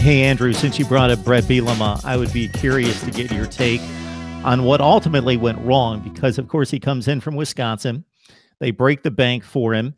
Hey, Andrew, since you brought up Bret Bielema, I would be curious to get your take on what ultimately went wrong because, of course, he comes in from Wisconsin. They break the bank for him.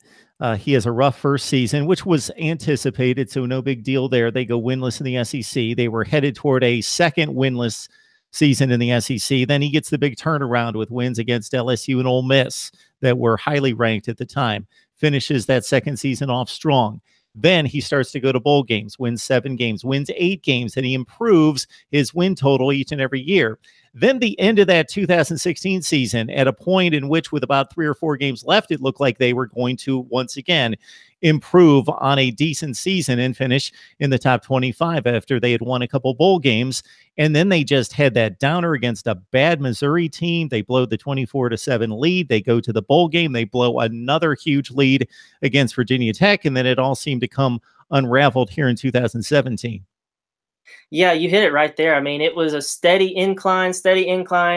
He has a rough first season, which was anticipated, so no big deal there. They go winless in the SEC. They were headed toward a second winless season in the SEC. Then he gets the big turnaround with wins against LSU and Ole Miss that were highly ranked at the time. Finishes that second season off strong. Then he starts to go to bowl games, wins 7 games, wins 8 games, and he improves his win total each and every year. Then the end of that 2016 season, at a point in which with about 3 or 4 games left, it looked like they were going to once again improve on a decent season and finish in the top 25 after they had won a couple bowl games. And then they just had that downer against a bad Missouri team. They blow the 24-7 lead. They go to the bowl game. They blow another huge lead against Virginia Tech. And then it all seemed to come unraveled here in 2017. Yeah, you hit it right there. I mean, it was a steady incline,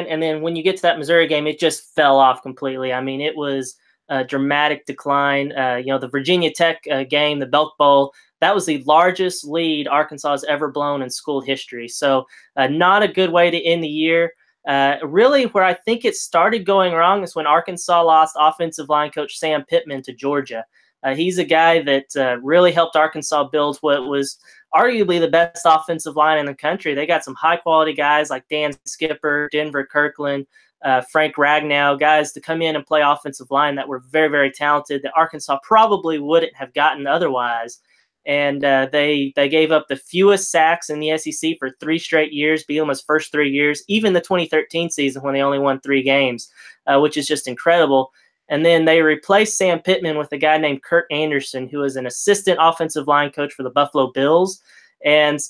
and then when you get to that Missouri game, it just fell off completely. I mean, it was a dramatic decline. The Virginia Tech game, the Belk Bowl, that was the largest lead Arkansas has ever blown in school history. So not a good way to end the year. Really, where I think it started going wrong is when Arkansas lost offensive line coach Sam Pittman to Georgia. He's a guy that really helped Arkansas build what was arguably the best offensive line in the country. They got some high-quality guys like Dan Skipper, Denver Kirkland, Frank Ragnow, guys to come in and play offensive line that were very, very talented that Arkansas probably wouldn't have gotten otherwise. And they gave up the fewest sacks in the SEC for 3 straight years, Bielema's first 3 years, even the 2013 season when they only won 3 games, which is just incredible. And then they replaced Sam Pittman with a guy named Kurt Anderson, who was an assistant offensive line coach for the Buffalo Bills. And,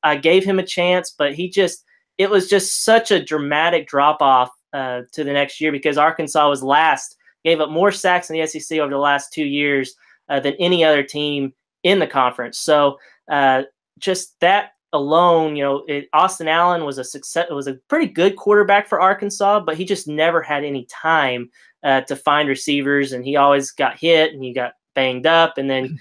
I gave him a chance, but it was just such a dramatic drop-off to the next year because Arkansas was last, gave up more sacks in the SEC over the last 2 years than any other team in the conference. So just that alone, Austin Allen was a success. It was a pretty good quarterback for Arkansas, but he just never had any time to find receivers, and he always got hit and he got banged up, and then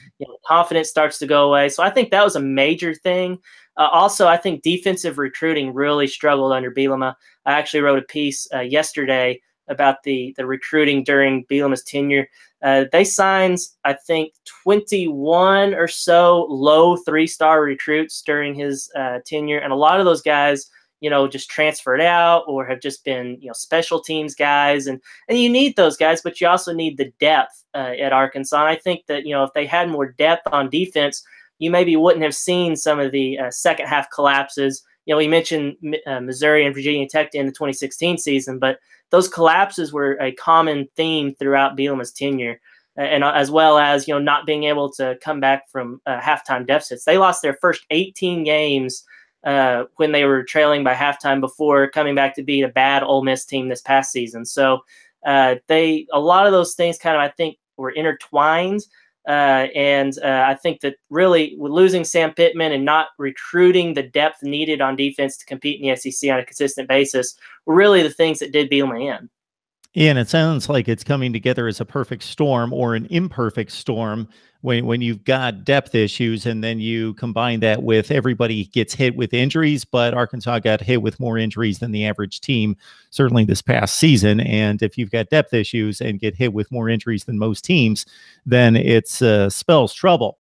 confidence starts to go away. So I think that was a major thing. Also, I think defensive recruiting really struggled under Bielema. I actually wrote a piece yesterday about the recruiting during Bielema's tenure. They signed, I think, 21 or so low 3-star recruits during his tenure, and a lot of those guys just transferred out or have just been, special teams guys. And you need those guys, but you also need the depth at Arkansas. And I think that, if they had more depth on defense, you maybe wouldn't have seen some of the second half collapses. We mentioned Missouri and Virginia Tech in the 2016 season, but those collapses were a common theme throughout Bielema's tenure. And as well as, not being able to come back from halftime deficits. They lost their first 18 games when they were trailing by halftime before coming back to beat a bad Ole Miss team this past season. So a lot of those things kind of, I think, were intertwined. And I think that really with losing Sam Pittman and not recruiting the depth needed on defense to compete in the SEC on a consistent basis were really the things that did Bielema in. Yeah, and it sounds like it's coming together as a perfect storm or an imperfect storm when you've got depth issues and then you combine that with everybody gets hit with injuries, but Arkansas got hit with more injuries than the average team, certainly this past season. And if you've got depth issues and get hit with more injuries than most teams, then it's spells trouble.